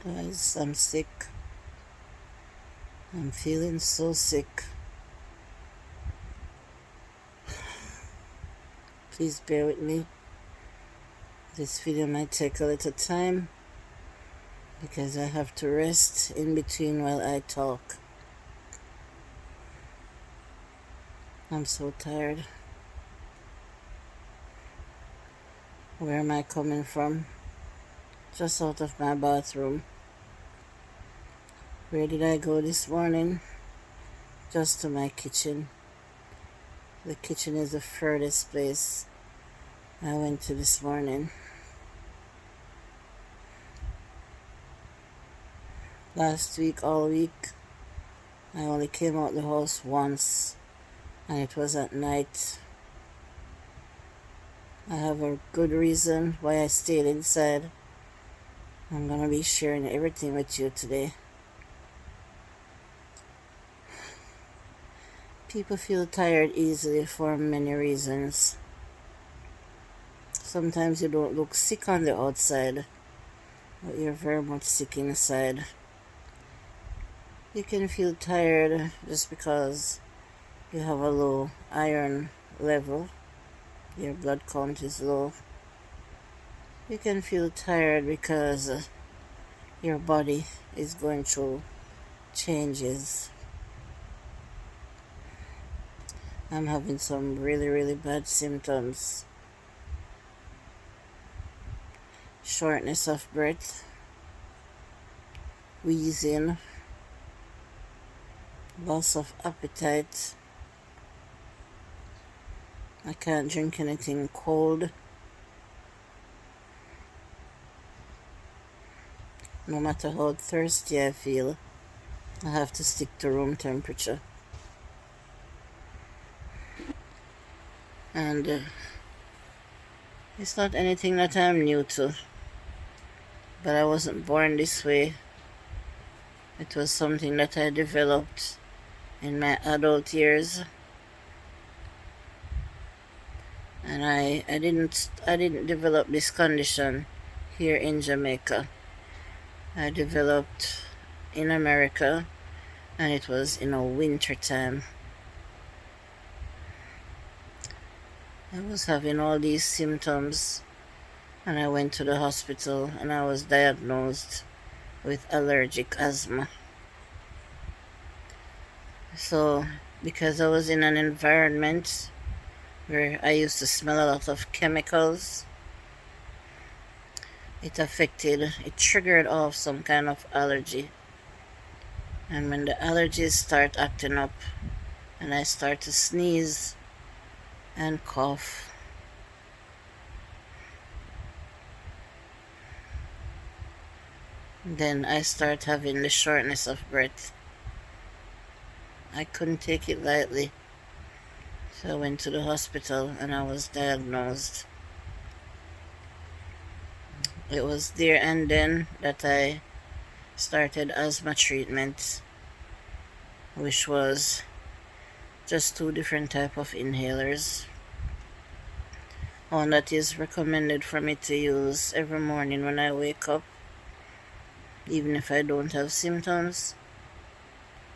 Guys, I'm sick. I'm feeling so sick. Please bear with me. This video might take a little time because I have to rest in between while I talk. I'm so tired. Where am I coming from? Just out of my bathroom. Where did I go this morning? Just to my kitchen. The kitchen is the furthest place I went to this morning. Last week, all week, I only came out the house once, and it was at night. I have a good reason why I stayed inside. I'm gonna be sharing everything with you today. People feel tired easily for many reasons. Sometimes you don't look sick on the outside, but you're very much sick inside. You can feel tired just because you have a low iron level. Your blood count is low. You can feel tired because your body is going through changes. I'm having some really bad symptoms. Shortness of breath, wheezing, loss of appetite. I can't drink anything cold. No matter how thirsty I feel, I have to stick to room temperature. And it's not anything that I'm new to, but I wasn't born this way. It was something that I developed in my adult years. And I didn't develop this condition here in Jamaica. I developed in America, and it was in a winter time. I was having all these symptoms, and I went to the hospital, and I was diagnosed with allergic asthma. So, because I was in an environment where I used to smell a lot of chemicals, it triggered off some kind of allergy. And when the allergies start acting up, and I start to sneeze and cough, then I start having the shortness of breath. I couldn't take it lightly. So I went to the hospital and I was diagnosed. It was there and then that I started asthma treatment, which was just 2 different types of inhalers. One that is recommended for me to use every morning when I wake up, even if I don't have symptoms,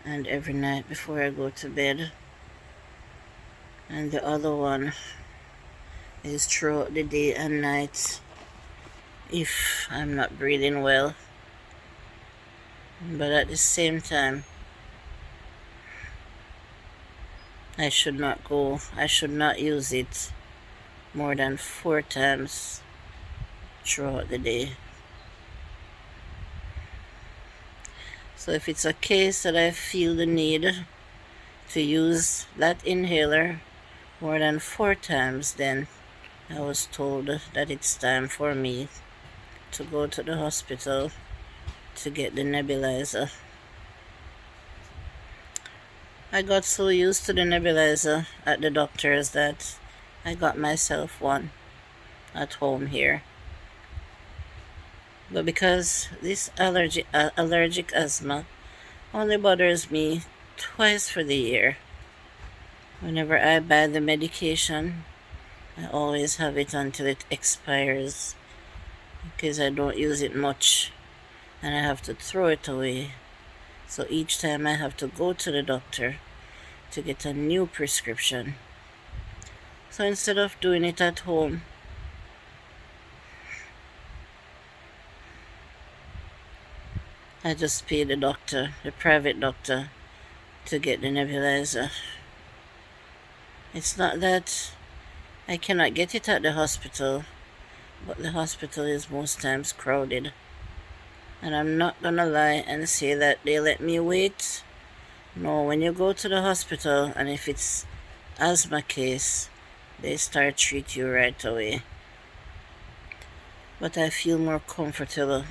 and every night before I go to bed. And the other one is throughout the day and night if I'm not breathing well. But at the same time, I should not use it more than 4 times throughout the day. So if it's a case that I feel the need to use that inhaler more than 4 times, then I was told that it's time for me to go to the hospital to get the nebulizer. I got so used to the nebulizer at the doctor's that I got myself one at home here. But because this allergic asthma only bothers me twice for the year, whenever I buy the medication, I always have it until it expires because I don't use it much and I have to throw it away. So each time I have to go to the doctor to get a new prescription. So instead of doing it at home, I just pay the doctor, the private doctor, to get the nebulizer. It's not that I cannot get it at the hospital, but the hospital is most times crowded. And I'm not gonna lie and say that they let me wait. No, when you go to the hospital, and if it's asthma case, they start treat you right away. But I feel more comfortable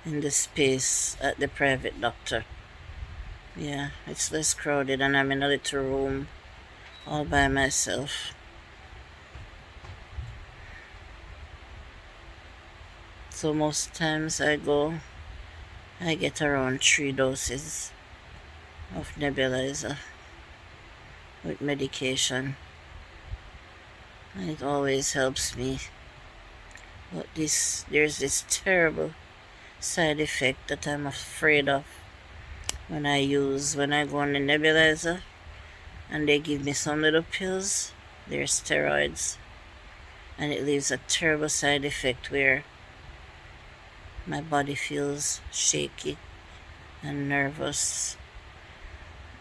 in the space at the private doctor. Yeah, it's less crowded, and I'm in a little room all by myself. So most times I go, I get around 3 doses of nebulizer with medication, and it always helps me. But there's this terrible side effect that I'm afraid of when I go on the nebulizer and they give me some little pills. They're steroids, and it leaves a terrible side effect where my body feels shaky and nervous.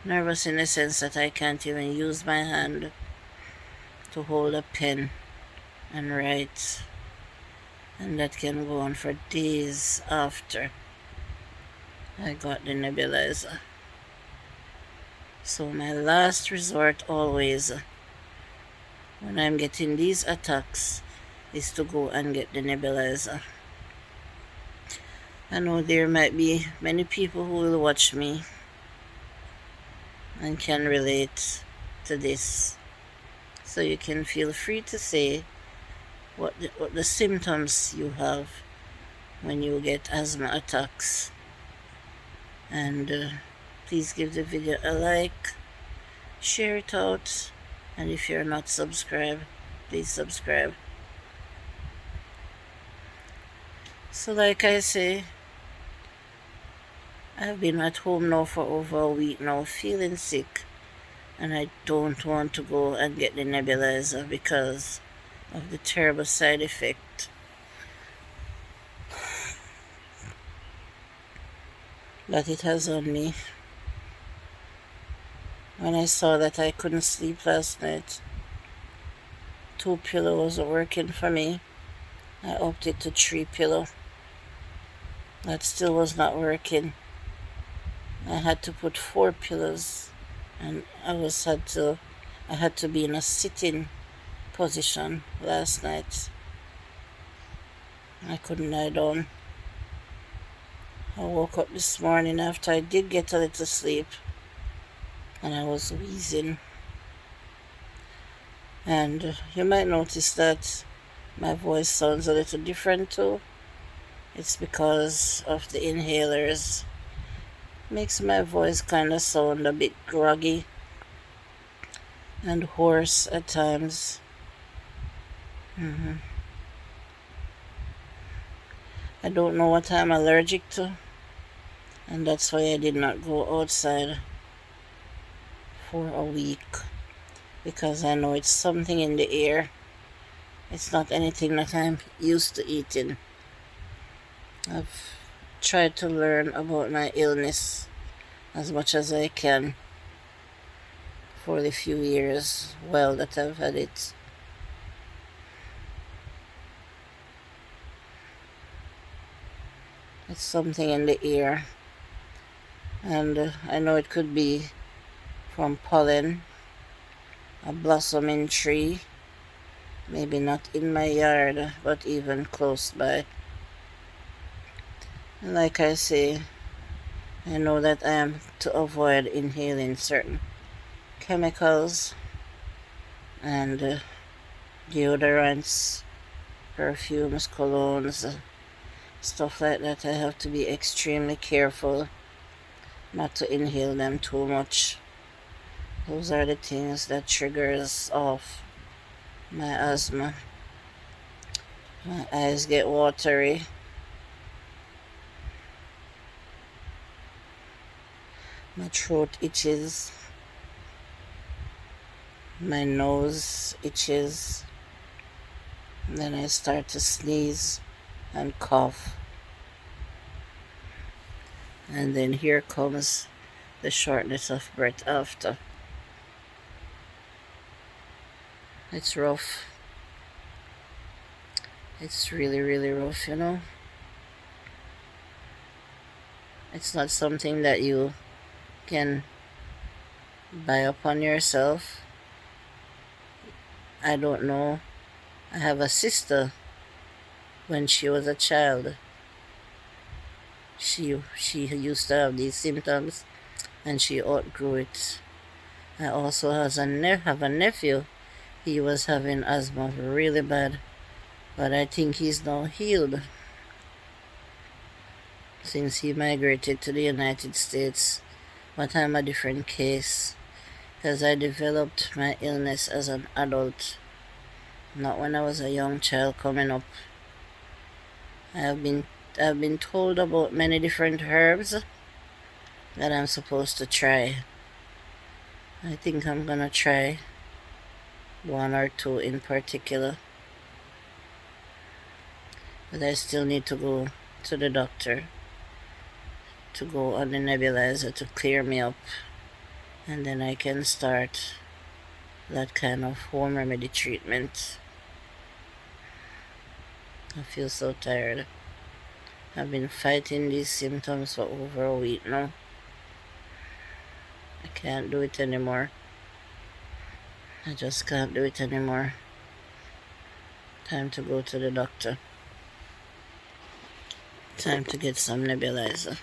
Nervous in the sense that I can't even use my hand to hold a pen and write. And that can go on for days after I got the nebulizer. So my last resort always, when I'm getting these attacks, is to go and get the nebulizer. I know there might be many people who will watch me and can relate to this. So you can feel free to say what the symptoms you have when you get asthma attacks. And please give the video a like, share it out, and if you're not subscribed, please subscribe. So like I say, I've been at home now for over a week now, feeling sick, and I don't want to go and get the nebulizer because of the terrible side effect that it has on me. When I saw that I couldn't sleep last night, 2 pillows wasn't working for me, I opted to 3 pillow. That still was not working. I had to put 4 pillows, and I had to be in a sitting position last night. I couldn't lie down. I woke up this morning after I did get a little sleep, and I was wheezing. And you might notice that my voice sounds a little different too. It's because of the inhalers. Makes my voice kind of sound a bit groggy and hoarse at times. I don't know what I'm allergic to, and that's why I did not go outside for a week, because I know it's something in the air. It's not anything that I'm used to eating. I've tried to learn about my illness as much as I can for the few years that I've had it. It's something in the air, and I know it could be from pollen, a blossoming tree, maybe not in my yard, but even close by. And like I say, I know that I am to avoid inhaling certain chemicals and deodorants, perfumes, colognes, stuff like that. I have to be extremely careful not to inhale them too much. Those are the things that triggers off my asthma. My eyes get watery. My throat itches, my nose itches, and then I start to sneeze and cough. And then here comes the shortness of breath after. It's rough. It's really, really rough, you know. It's not something that you can buy upon yourself. I don't know. I have a sister. When she was a child, she used to have these symptoms, and she outgrew it. I also have a nephew. He was having asthma really bad, but I think he's now healed since he migrated to the United States. But I'm a different case because I developed my illness as an adult, not when I was a young child coming up. I've been told about many different herbs that I'm supposed to try. I think I'm gonna try one or two in particular, but I still need to go to the doctor to go on the nebulizer to clear me up, and then I can start that kind of home remedy treatment. I feel so tired. I've been fighting these symptoms for over a week now. I can't do it anymore. I just can't do it anymore. Time to go to the doctor. Time to get some nebulizer.